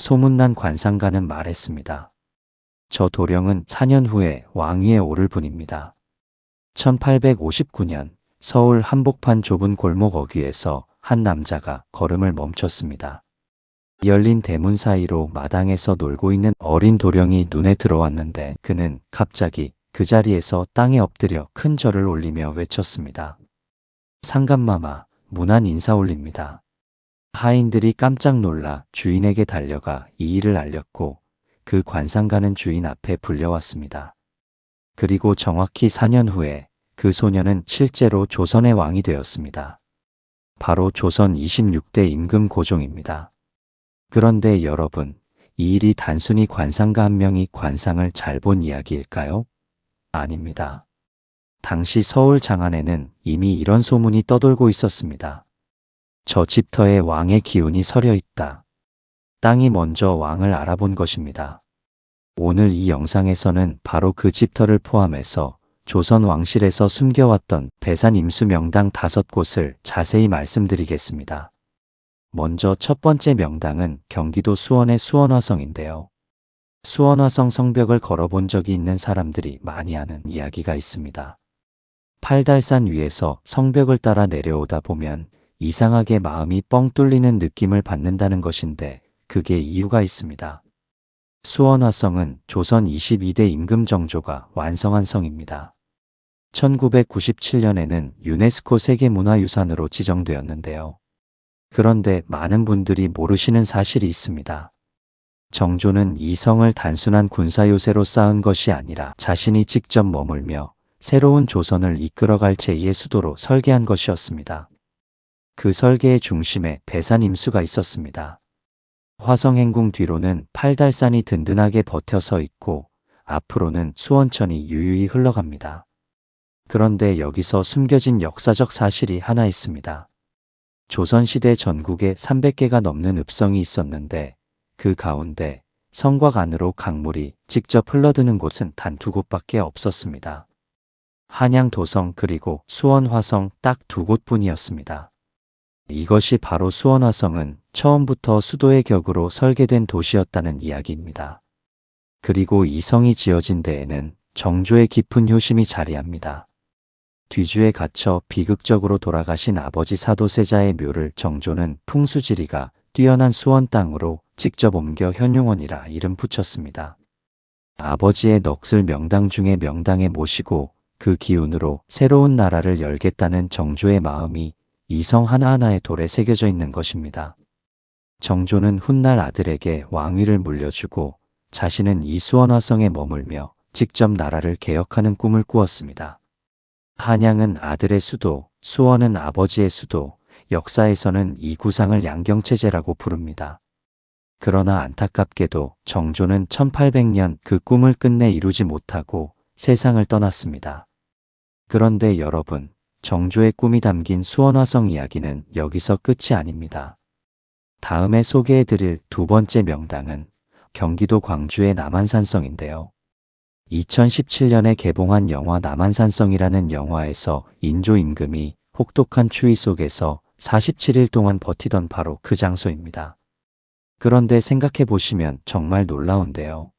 소문난 관상가는 말했습니다. 저 도령은 4년 후에 왕위에 오를 분입니다. 1859년 서울 한복판 좁은 골목 어귀에서 한 남자가 걸음을 멈췄습니다. 열린 대문 사이로 마당에서 놀고 있는 어린 도령이 눈에 들어왔는데 그는 갑자기 그 자리에서 땅에 엎드려 큰 절을 올리며 외쳤습니다. 상감마마, 문안 인사 올립니다. 하인들이 깜짝 놀라 주인에게 달려가 이 일을 알렸고 그 관상가는 주인 앞에 불려왔습니다. 그리고 정확히 4년 후에 그 소년은 실제로 조선의 왕이 되었습니다. 바로 조선 26대 임금 고종입니다. 그런데 여러분, 이 일이 단순히 관상가 한 명이 관상을 잘 본 이야기일까요? 아닙니다. 당시 서울 장안에는 이미 이런 소문이 떠돌고 있었습니다. 저 집터에 왕의 기운이 서려 있다. 땅이 먼저 왕을 알아본 것입니다. 오늘 이 영상에서는 바로 그 집터를 포함해서 조선 왕실에서 숨겨왔던 배산 임수 명당 5곳을 자세히 말씀드리겠습니다. 먼저 첫 번째 명당은 경기도 수원의 수원화성인데요. 수원화성 성벽을 걸어본 적이 있는 사람들이 많이 아는 이야기가 있습니다. 팔달산 위에서 성벽을 따라 내려오다 보면 이상하게 마음이 뻥 뚫리는 느낌을 받는다는 것인데 그게 이유가 있습니다. 수원화성은 조선 22대 임금 정조가 완성한 성입니다. 1997년에는 유네스코 세계문화유산으로 지정되었는데요. 그런데 많은 분들이 모르시는 사실이 있습니다. 정조는 이 성을 단순한 군사요새로 쌓은 것이 아니라 자신이 직접 머물며 새로운 조선을 이끌어갈 제2의 수도로 설계한 것이었습니다. 그 설계의 중심에 배산 임수가 있었습니다. 화성행궁 뒤로는 팔달산이 든든하게 버텨서 있고 앞으로는 수원천이 유유히 흘러갑니다. 그런데 여기서 숨겨진 역사적 사실이 하나 있습니다. 조선시대 전국에 300개가 넘는 읍성이 있었는데 그 가운데 성곽 안으로 강물이 직접 흘러드는 곳은 단 2곳밖에 없었습니다. 한양 도성 그리고 수원 화성 딱 2곳뿐이었습니다. 이것이 바로 수원 화성은 처음부터 수도의 격으로 설계된 도시였다는 이야기입니다. 그리고 이 성이 지어진 데에는 정조의 깊은 효심이 자리합니다. 뒤주에 갇혀 비극적으로 돌아가신 아버지 사도세자의 묘를 정조는 풍수지리가 뛰어난 수원 땅으로 직접 옮겨 현용원이라 이름 붙였습니다. 아버지의 넋을 명당 중에 명당에 모시고 그 기운으로 새로운 나라를 열겠다는 정조의 마음이 이 성 하나하나의 돌에 새겨져 있는 것입니다. 정조는 훗날 아들에게 왕위를 물려주고 자신은 이 수원화성에 머물며 직접 나라를 개혁하는 꿈을 꾸었습니다. 한양은 아들의 수도, 수원은 아버지의 수도, 역사에서는 이 구상을 양경체제라고 부릅니다. 그러나 안타깝게도 정조는 1800년 그 꿈을 끝내 이루지 못하고 세상을 떠났습니다. 그런데 여러분, 정조의 꿈이 담긴 수원화성 이야기는 여기서 끝이 아닙니다. 다음에 소개해드릴 두 번째 명당은 경기도 광주의 남한산성인데요. 2017년에 개봉한 영화 남한산성이라는 영화에서 인조 임금이 혹독한 추위 속에서 47일 동안 버티던 바로 그 장소입니다. 그런데 생각해 보시면 정말 놀라운데요.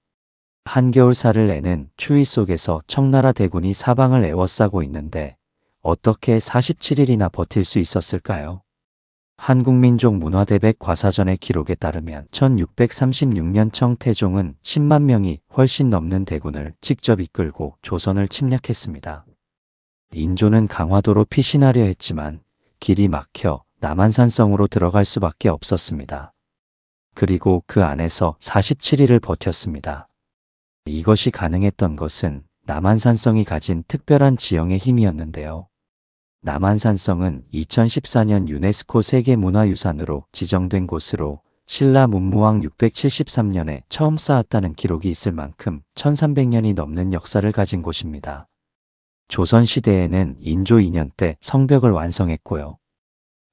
한겨울살을 내는 추위 속에서 청나라 대군이 사방을 에워싸고 있는데 어떻게 47일이나 버틸 수 있었을까요? 한국민족 문화대백 과사전의 기록에 따르면 1636년 청태종은 10만 명이 훨씬 넘는 대군을 직접 이끌고 조선을 침략했습니다. 인조는 강화도로 피신하려 했지만 길이 막혀 남한산성으로 들어갈 수밖에 없었습니다. 그리고 그 안에서 47일을 버텼습니다. 이것이 가능했던 것은 남한산성이 가진 특별한 지형의 힘이었는데요. 남한산성은 2014년 유네스코 세계문화유산으로 지정된 곳으로 신라 문무왕 673년에 처음 쌓았다는 기록이 있을 만큼 1300년이 넘는 역사를 가진 곳입니다. 조선시대에는 인조 2년 때 성벽을 완성했고요.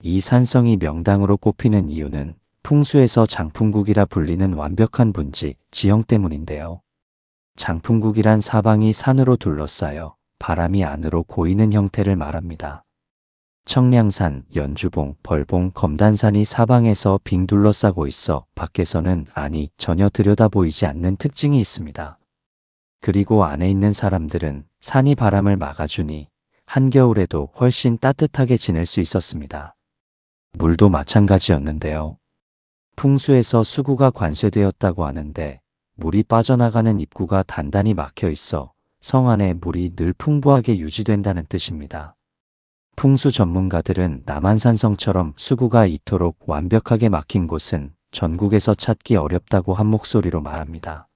이 산성이 명당으로 꼽히는 이유는 풍수에서 장풍국이라 불리는 완벽한 분지, 지형 때문인데요. 장풍국이란 사방이 산으로 둘러싸여 바람이 안으로 고이는 형태를 말합니다. 청량산, 연주봉, 벌봉, 검단산이 사방에서 빙 둘러싸고 있어 밖에서는 전혀 들여다보이지 않는 특징이 있습니다. 그리고 안에 있는 사람들은 산이 바람을 막아주니 한겨울에도 훨씬 따뜻하게 지낼 수 있었습니다. 물도 마찬가지였는데요. 풍수에서 수구가 관쇄되었다고 하는데 물이 빠져나가는 입구가 단단히 막혀 있어 성 안에 물이 늘 풍부하게 유지된다는 뜻입니다. 풍수 전문가들은 남한산성처럼 수구가 이토록 완벽하게 막힌 곳은 전국에서 찾기 어렵다고 한 목소리로 말합니다.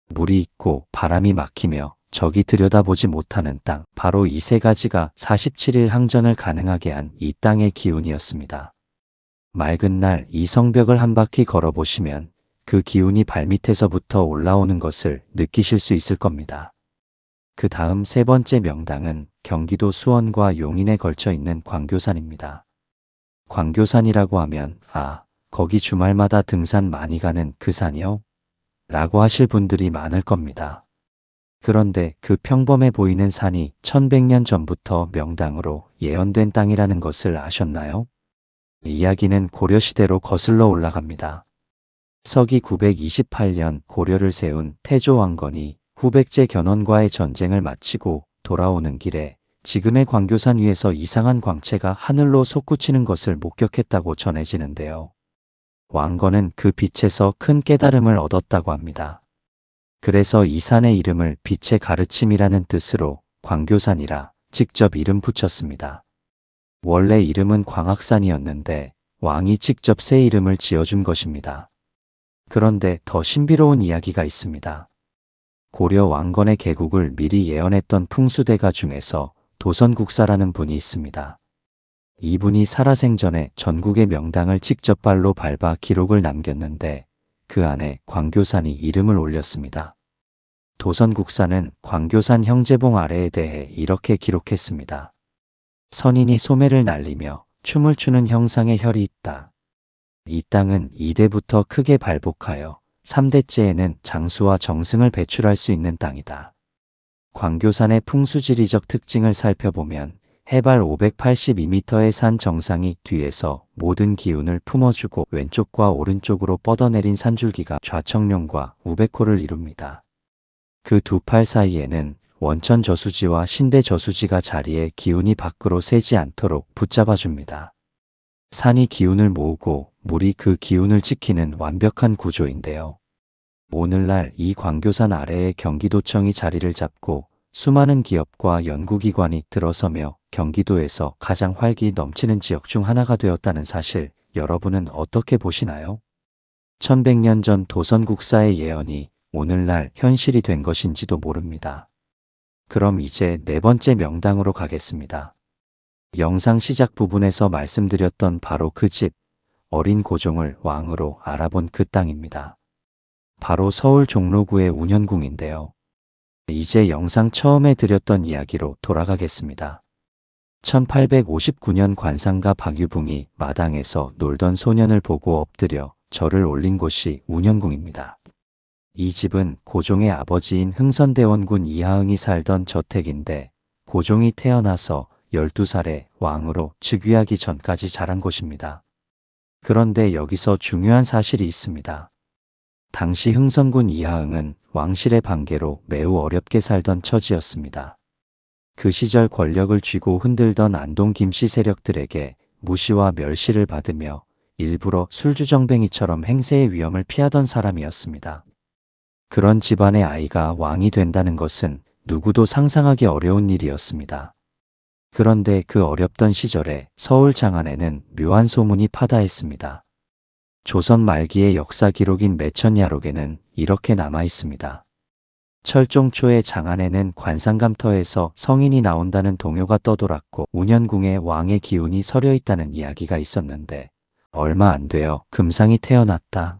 물이 있고 바람이 막히며 적이 들여다보지 못하는 땅, 바로 이 세 가지가 47일 항전을 가능하게 한 이 땅의 기운이었습니다. 맑은 날 이 성벽을 한 바퀴 걸어보시면 그 기운이 발밑에서부터 올라오는 것을 느끼실 수 있을 겁니다. 그 다음 세 번째 명당은 경기도 수원과 용인에 걸쳐 있는 광교산입니다. 광교산이라고 하면 거기 주말마다 등산 많이 가는 그 산이요? 라고 하실 분들이 많을 겁니다. 그런데 그 평범해 보이는 산이 1100년 전부터 명당으로 예언된 땅이라는 것을 아셨나요? 이야기는 고려시대로 거슬러 올라갑니다. 서기 928년 고려를 세운 태조 왕건이 후백제 견훤과의 전쟁을 마치고 돌아오는 길에 지금의 광교산 위에서 이상한 광채가 하늘로 솟구치는 것을 목격했다고 전해지는데요. 왕건은 그 빛에서 큰 깨달음을 얻었다고 합니다. 그래서 이 산의 이름을 빛의 가르침이라는 뜻으로 광교산이라 직접 이름 붙였습니다. 원래 이름은 광악산이었는데 왕이 직접 새 이름을 지어준 것입니다. 그런데 더 신비로운 이야기가 있습니다. 고려 왕건의 개국을 미리 예언했던 풍수대가 중에서 도선국사라는 분이 있습니다. 이분이 살아생전에 전국의 명당을 직접 발로 밟아 기록을 남겼는데 그 안에 광교산이 이름을 올렸습니다. 도선국사는 광교산 형제봉 아래에 대해 이렇게 기록했습니다. 선인이 소매를 날리며 춤을 추는 형상의 혈이 있다. 이 땅은 2대부터 크게 발복하여 3대째에는 장수와 정승을 배출할 수 있는 땅이다. 광교산의 풍수지리적 특징을 살펴보면 해발 582m의 산 정상이 뒤에서 모든 기운을 품어주고 왼쪽과 오른쪽으로 뻗어내린 산줄기가 좌청룡과 우백호를 이룹니다. 그 두 팔 사이에는 원천 저수지와 신대 저수지가 자리에 기운이 밖으로 새지 않도록 붙잡아줍니다. 산이 기운을 모으고 물이 그 기운을 지키는 완벽한 구조인데요. 오늘날 이 광교산 아래에 경기도청이 자리를 잡고 수많은 기업과 연구기관이 들어서며 경기도에서 가장 활기 넘치는 지역 중 하나가 되었다는 사실, 여러분은 어떻게 보시나요? 1100년 전 도선국사의 예언이 오늘날 현실이 된 것인지도 모릅니다. 그럼 이제 네 번째 명당으로 가겠습니다. 영상 시작 부분에서 말씀드렸던 바로 그 집, 어린 고종을 왕으로 알아본 그 땅입니다. 바로 서울 종로구의 운현궁인데요. 이제 영상 처음에 드렸던 이야기로 돌아가겠습니다. 1859년 관상가 박유붕이 마당에서 놀던 소년을 보고 엎드려 절을 올린 곳이 운현궁입니다. 이 집은 고종의 아버지인 흥선대원군 이하응이 살던 저택인데 고종이 태어나서 12살에 왕으로 즉위하기 전까지 자란 곳입니다. 그런데 여기서 중요한 사실이 있습니다. 당시 흥선군 이하응은 왕실의 반계로 매우 어렵게 살던 처지였습니다. 그 시절 권력을 쥐고 흔들던 안동 김씨 세력들에게 무시와 멸시를 받으며 일부러 술주정뱅이처럼 행세의 위험을 피하던 사람이었습니다. 그런 집안의 아이가 왕이 된다는 것은 누구도 상상하기 어려운 일이었습니다. 그런데 그 어렵던 시절에 서울 장안에는 묘한 소문이 파다했습니다. 조선 말기의 역사 기록인 매천야록에는 이렇게 남아 있습니다. 철종 초에 장안에는 관상감터에서 성인이 나온다는 동요가 떠돌았고 운현궁에 왕의 기운이 서려 있다는 이야기가 있었는데 얼마 안 되어 금상이 태어났다.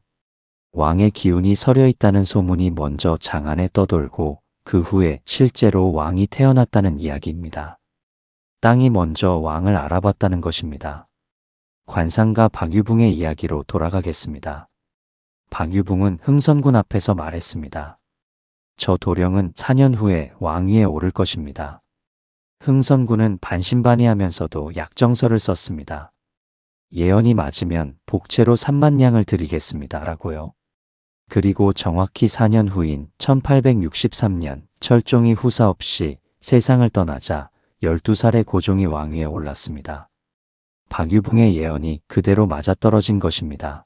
왕의 기운이 서려 있다는 소문이 먼저 장안에 떠돌고 그 후에 실제로 왕이 태어났다는 이야기입니다. 땅이 먼저 왕을 알아봤다는 것입니다. 관상가 박유붕의 이야기로 돌아가겠습니다. 박유붕은 흥선군 앞에서 말했습니다. 저 도령은 4년 후에 왕위에 오를 것입니다. 흥선군은 반신반의하면서도 약정서를 썼습니다. 예언이 맞으면 복채로 3만 냥을 드리겠습니다. 라고요. 그리고 정확히 4년 후인 1863년 철종이 후사 없이 세상을 떠나자 12살의 고종이 왕위에 올랐습니다. 박유붕의 예언이 그대로 맞아떨어진 것입니다.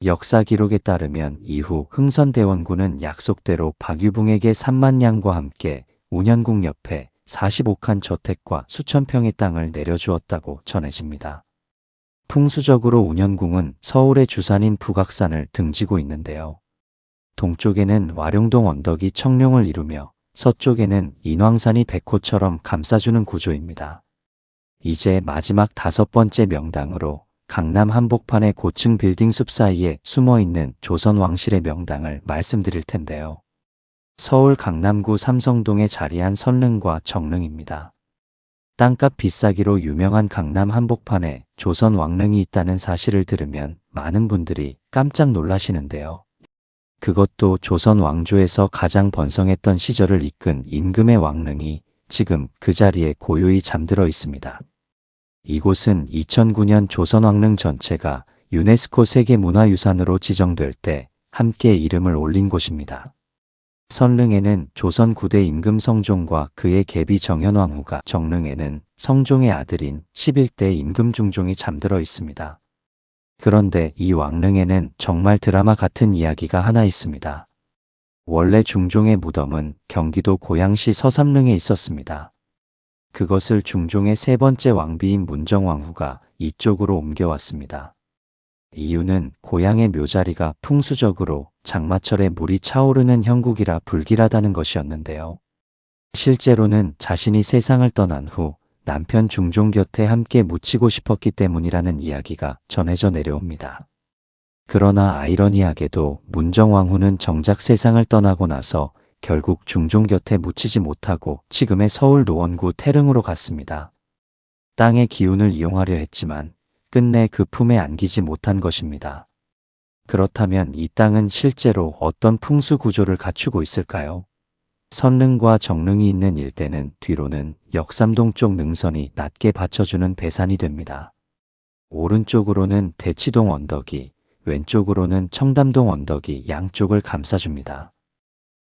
역사 기록에 따르면 이후 흥선대원군은 약속대로 박유붕에게 3만 냥과 함께 운현궁 옆에 45칸 저택과 수천 평의 땅을 내려주었다고 전해집니다. 풍수적으로 운현궁은 서울의 주산인 북악산을 등지고 있는데요. 동쪽에는 와룡동 언덕이 청룡을 이루며 서쪽에는 인왕산이 백호처럼 감싸주는 구조입니다. 이제 마지막 5번째 명당으로 강남 한복판의 고층 빌딩 숲 사이에 숨어있는 조선 왕실의 명당을 말씀드릴 텐데요. 서울 강남구 삼성동에 자리한 선릉과 정릉입니다. 땅값 비싸기로 유명한 강남 한복판에 조선 왕릉이 있다는 사실을 들으면 많은 분들이 깜짝 놀라시는데요. 그것도 조선 왕조에서 가장 번성했던 시절을 이끈 임금의 왕릉이 지금 그 자리에 고요히 잠들어 있습니다. 이곳은 2009년 조선 왕릉 전체가 유네스코 세계문화유산으로 지정될 때 함께 이름을 올린 곳입니다. 선릉에는 조선 9대 임금 성종과 그의 계비 정현왕후가, 정릉에는 성종의 아들인 11대 임금 중종이 잠들어 있습니다. 그런데 이 왕릉에는 정말 드라마 같은 이야기가 하나 있습니다. 원래 중종의 무덤은 경기도 고양시 서삼릉에 있었습니다. 그것을 중종의 3번째 왕비인 문정왕후가 이쪽으로 옮겨왔습니다. 이유는 고향의 묘자리가 풍수적으로 장마철에 물이 차오르는 형국이라 불길하다는 것이었는데요. 실제로는 자신이 세상을 떠난 후 남편 중종 곁에 함께 묻히고 싶었기 때문이라는 이야기가 전해져 내려옵니다. 그러나 아이러니하게도 문정왕후는 정작 세상을 떠나고 나서 결국 중종 곁에 묻히지 못하고 지금의 서울 노원구 태릉으로 갔습니다. 땅의 기운을 이용하려 했지만 끝내 그 품에 안기지 못한 것입니다. 그렇다면 이 땅은 실제로 어떤 풍수 구조를 갖추고 있을까요? 선릉과 정릉이 있는 일대는 뒤로는 역삼동 쪽 능선이 낮게 받쳐주는 배산이 됩니다. 오른쪽으로는 대치동 언덕이, 왼쪽으로는 청담동 언덕이 양쪽을 감싸줍니다.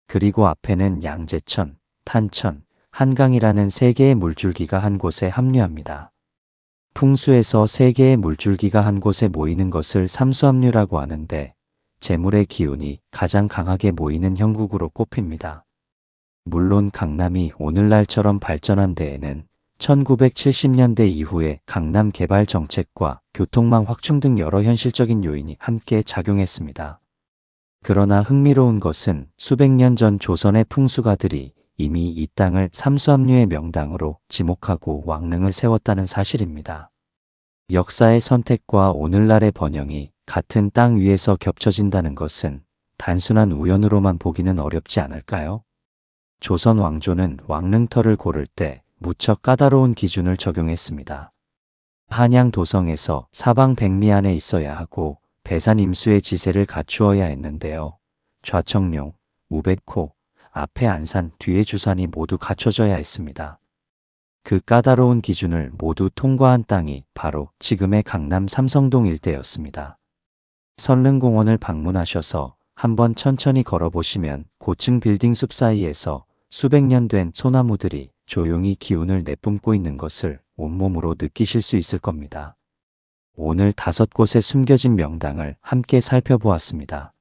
그리고 앞에는 양재천, 탄천, 한강이라는 3개의 물줄기가 한 곳에 합류합니다. 풍수에서 3개의 물줄기가 한 곳에 모이는 것을 삼수합류라고 하는데 재물의 기운이 가장 강하게 모이는 형국으로 꼽힙니다. 물론 강남이 오늘날처럼 발전한 데에는 1970년대 이후에 강남 개발 정책과 교통망 확충 등 여러 현실적인 요인이 함께 작용했습니다. 그러나 흥미로운 것은 수백 년 전 조선의 풍수가들이 이미 이 땅을 삼수합류의 명당으로 지목하고 왕릉을 세웠다는 사실입니다. 역사의 선택과 오늘날의 번영이 같은 땅 위에서 겹쳐진다는 것은 단순한 우연으로만 보기는 어렵지 않을까요? 조선 왕조는 왕릉터를 고를 때 무척 까다로운 기준을 적용했습니다. 한양 도성에서 사방 백리 안에 있어야 하고 배산 임수의 지세를 갖추어야 했는데요. 좌청룡, 우백호, 앞에 안산, 뒤에 주산이 모두 갖춰져야 했습니다. 그 까다로운 기준을 모두 통과한 땅이 바로 지금의 강남 삼성동 일대였습니다. 선릉공원을 방문하셔서 한번 천천히 걸어보시면 고층 빌딩 숲 사이에서 수백 년 된 소나무들이 조용히 기운을 내뿜고 있는 것을 온몸으로 느끼실 수 있을 겁니다. 오늘 5곳의 숨겨진 명당을 함께 살펴보았습니다.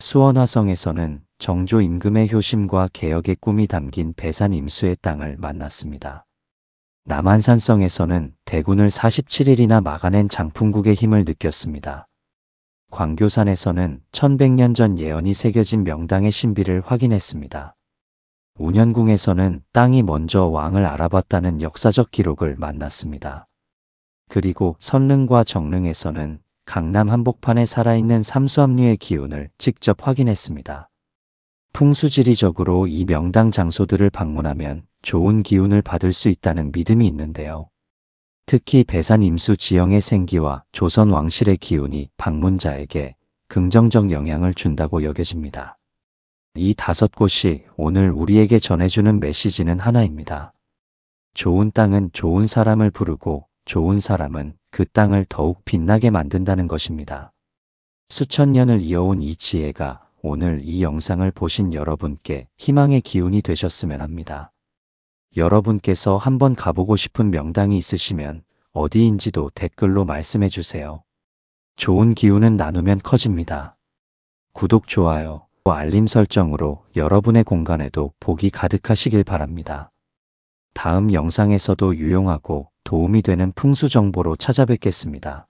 수원화성에서는 정조 임금의 효심과 개혁의 꿈이 담긴 배산 임수의 땅을 만났습니다. 남한산성에서는 대군을 47일이나 막아낸 장풍국의 힘을 느꼈습니다. 광교산에서는 1100년 전 예언이 새겨진 명당의 신비를 확인했습니다. 운현궁에서는 땅이 먼저 왕을 알아봤다는 역사적 기록을 만났습니다. 그리고 선릉과 정릉에서는 강남 한복판에 살아있는 삼수합류의 기운을 직접 확인했습니다. 풍수지리적으로 이 명당 장소들을 방문하면 좋은 기운을 받을 수 있다는 믿음이 있는데요. 특히 배산 임수 지형의 생기와 조선 왕실의 기운이 방문자에게 긍정적 영향을 준다고 여겨집니다. 이 5곳이 오늘 우리에게 전해주는 메시지는 하나입니다. 좋은 땅은 좋은 사람을 부르고 좋은 사람은 그 땅을 더욱 빛나게 만든다는 것입니다. 수천 년을 이어온 이 지혜가 오늘 이 영상을 보신 여러분께 희망의 기운이 되셨으면 합니다. 여러분께서 한번 가보고 싶은 명당이 있으시면 어디인지도 댓글로 말씀해 주세요. 좋은 기운은 나누면 커집니다. 구독, 좋아요, 알림 설정으로 여러분의 공간에도 복이 가득하시길 바랍니다. 다음 영상에서도 유용하고 도움이 되는 풍수 정보로 찾아뵙겠습니다.